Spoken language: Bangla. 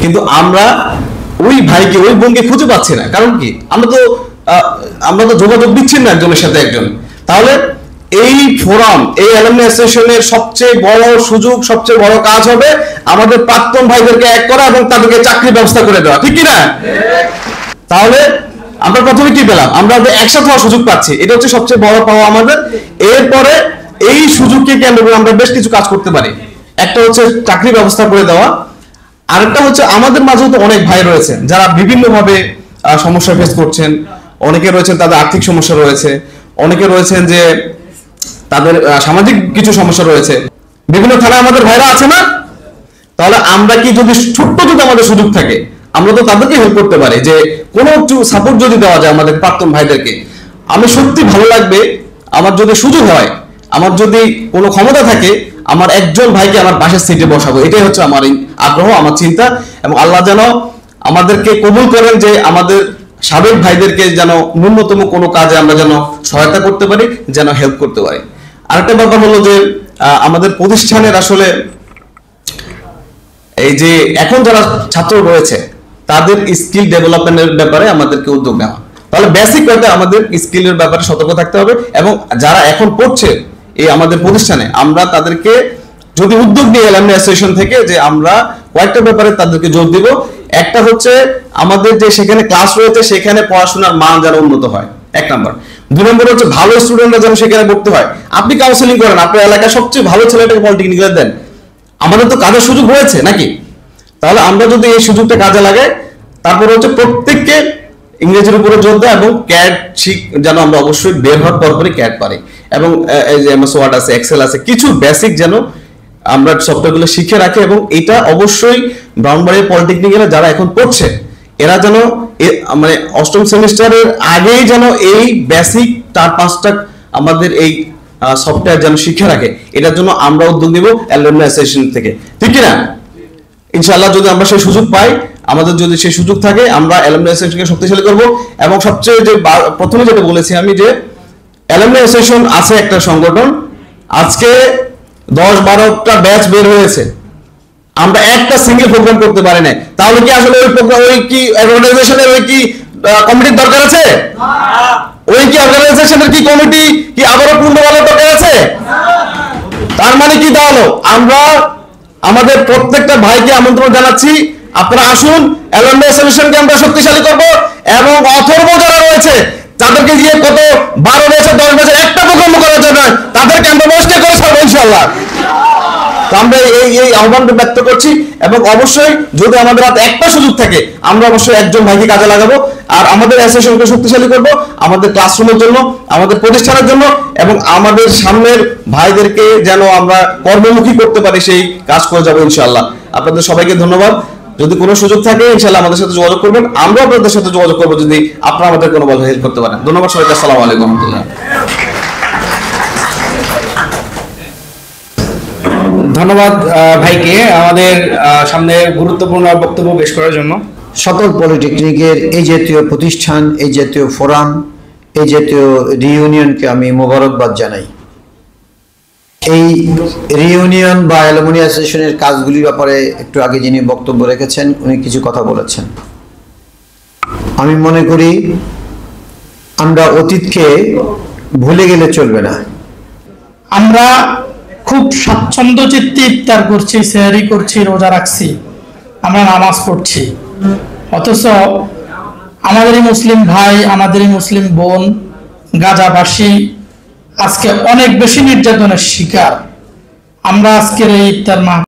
কিন্তু আমরা ওই ভাইকে ওই বোনকে খুঁজে পাচ্ছি না। কারণ কি? আমরা তো যোগাযোগ বিচ্ছিন্ন একজনের সাথে একজন। তাহলে এই ফোরাম, এই অ্যালুমনি অ্যাসোসিয়েশনের সবচেয়ে বড় সুযোগ, সবচেয়ে বড় কাজ হবে আমাদের প্রাক্তন ভাইদেরকে এক করা এবং তাদেরকে চাকরির ব্যবস্থা করে দেওয়া, ঠিক কি না? তাহলে আমরা প্রথমে কি পেলাম? আমরা একসাথে হওয়ার সুযোগ পাচ্ছি, এটা হচ্ছে সবচেয়ে বড় পাওয়া আমাদের। এরপরে এই সুযোগকে কেন্দ্র করে আমরা বেশ কিছু কাজ করতে পারি। একটা হচ্ছে চাকরির ব্যবস্থা করে দেওয়া, আরেকটা হচ্ছে আমাদের মাঝেও তো অনেক ভাই রয়েছেন যারা বিভিন্নভাবে সমস্যা ফেস করছেন। অনেকে রয়েছেন তাদের আর্থিক সমস্যা রয়েছে, অনেকে রয়েছেন যে তাদের সামাজিক কিছু সমস্যা রয়েছে। বিভিন্ন থানায় আমাদের ভাইরা আছে না? তাহলে আমরা কি যদি ছোট্ট যদি আমাদের সুযোগ থাকে, আমরা তো তাদেরকে হেল্প করতে পারি, যে কোনো একটু সাপোর্ট যদি দেওয়া যায় আমাদের প্রাক্তন ভাইদেরকে। আমি সত্যি ভালো লাগবে, আমার যদি সুযোগ হয়, আমার যদি কোনো ক্ষমতা থাকে, আমার একজন ভাইকে আমার পাশের সিটে বসাবো। এটাই হচ্ছে আমার আগ্রহ, আমার চিন্তা। এবং আল্লাহ যেন আমাদেরকে কবুল করেন, যে আমাদের সাবেক ভাইদেরকে যেন ন্যূনতম কোনো কাজে আমরা যেন সহায়তা করতে পারি, যেন হেল্প করতে পারি। আরেকটা ব্যাপার হলো যে আমাদের প্রতিষ্ঠানের আসলে এই যে এখন যারা ছাত্র রয়েছে তাদের স্কিল ডেভেলপমেন্টের ব্যাপারে আমাদেরকে উদ্যোগ নেওয়া। তাহলে বেসিক কথা আমাদের স্কিলের ব্যাপারে সতর্ক থাকতে হবে। এবং যারা এখন পড়ছে এই আমাদের প্রতিষ্ঠানে, আমরা তাদেরকে যদি উদ্যোগ নিয়ে অ্যালুমনি অ্যাসোসিয়েশন থেকে, যে আমরা কয়েকটা ব্যাপারে তাদেরকে জোর দিব। একটা হচ্ছে আমাদের যে সেখানে ক্লাস রয়েছে সেখানে পড়াশোনার মান যেন উন্নত হয়, এক নাম্বার। দুই নম্বর হচ্ছে ভালো স্টুডেন্টরা যেন সেখানে ভর্তি হয়। আপনি কাউন্সিলিং করেন, আপনার এলাকায় সবচেয়ে ভালো ছেলেটাকে পলিটেকনিকে দেন। আমাদের তো কাজের সুযোগ রয়েছে নাকি? তাহলে আমরা যদি এই সুযোগটা কাজে লাগাই, তারপরে হচ্ছে প্রত্যেককে ইংরেজির উপরে জোর দেয় এবং ক্যাট শিখ যেন আমরা অবশ্যই বের হওয়ার পরপরই ক্যাট পারি। এবং এই যে এমএস ওয়ার্ড আছে, এক্সেল আছে, কিছু বেসিক যেন আমরা সফটওয়্যারগুলো শিখে রাখি। এবং এটা অবশ্যই ব্রাউনবাড়িয়া পলিটেকনিক্যালে যারা এখন পড়ছে এরা যেন মানে অষ্টম সেমিস্টারের আগেই যেন এই বেসিক 4-5টা আমাদের এই সফটওয়্যার যেন শিখে রাখে। এটার জন্য আমরা উদ্যোগ নিব অ্যালুমনি অ্যাসোসিয়েশন থেকে, ঠিক কি না? ইনশাআল্লাহ যদি আমরা সেই সুযোগ পাই, আমাদের যদি সেই সুযোগ থাকে, আমরা অ্যালুমনি অ্যাসোসিয়েশনকে শক্তিশালী করব। এবং সবচেয়ে যে প্রথমে যেটা বলেছি আমি, যে অ্যালুমনি অ্যাসোসিয়েশন আছে একটা সংগঠন, আজকে 10-12টা ব্যাচ বের হয়েছে, আমরা একটা সিঙ্গেল প্রোগ্রাম করতে পারি না। তাহলে কি আসলে ওই প্রোগ্রাম, ওই কি অর্গানাইজেশনের ওই কি কমিটির দরকার আছে? ওই কি অর্গানাইজেশনের কি কমিটি কি আবারও পূর্ণ করার দরকার আছে? তার মানে কি দাঁড়ালো? আমরা আমাদের প্রত্যেকটা ভাইকে আমন্ত্রণ জানাচ্ছি, আপনারা আসুন, অ্যালুমনি অ্যাসোসিয়েশনকে আমরা শক্তিশালী করব। এবং অথর্ব যারা রয়েছে তাদেরকে গিয়ে কত 12 বছর 10 বছর একটা প্রোগ্রাম করার জন্য তাদেরকে আমরা বসতে করে ছাড়বো ইনশাআল্লাহ। তো আমরা এই আহ্বানটা ব্যক্ত করছি। এবং অবশ্যই যদি আমাদের হাতে একটা সুযোগ থাকে, আমরা অবশ্যই একজন ভাইকে কাজে লাগাবো আর আমাদের অ্যাসোসিয়েশনকে শক্তিশালী করব, আমাদের ক্লাসরুমের জন্য, আমাদের প্রতিষ্ঠানের জন্য, এবং আমাদের সামনের ভাইদেরকে যেন আমরা কর্মমুখী করতে পারি, সেই কাজ করে যাবো ইনশাআল্লাহ। আপনাদের সবাইকে ধন্যবাদ। যদি কোনো সুযোগ থাকে ইনশাআল্লাহ আমাদের সাথে যোগাযোগ করবেন, আমরা আপনাদের সাথে যোগাযোগ করবো যদি আপনারা আমাদের কোনো ভাবে হেল্প করতে পারেন। ধন্যবাদ সবাইকে। আসসালামু আলাইকুম ওয়া রাহমাতুল্লাহ। ধন্যবাদ ভাইকে আমাদের সামনে গুরুত্বপূর্ণ বক্তব্য পেশ করার জন্য। সকল পলিটেকনিকের এই জাতীয় প্রতিষ্ঠান, এই জাতীয় ফোরাম, এই জাতীয় রিইউনিয়নকে আমি মোবারকবাদ জানাই। এই রিইউনিয়ন বা অ্যালুমনি অ্যাসোসিয়েশনের কাজগুলির ব্যাপারে একটু আগে যিনি বক্তব্য রেখেছেন উনি কিছু কথা বলেছেন। আমি মনে করি আমরা অতীতকে ভুলে গেলে চলবে না। আমরা খুব স্বাচ্ছন্দ্য চিত্তে ইফতার করছি, সেহরি করছি, রোজা রাখছি, আমরা নামাজ পড়ছি, অথচ আমাদেরই মুসলিম ভাই, আমাদেরই মুসলিম বোন গাজাবাসী আজকে অনেক বেশি নির্যাতনের শিকার। আমরা আজকের এই ইফতার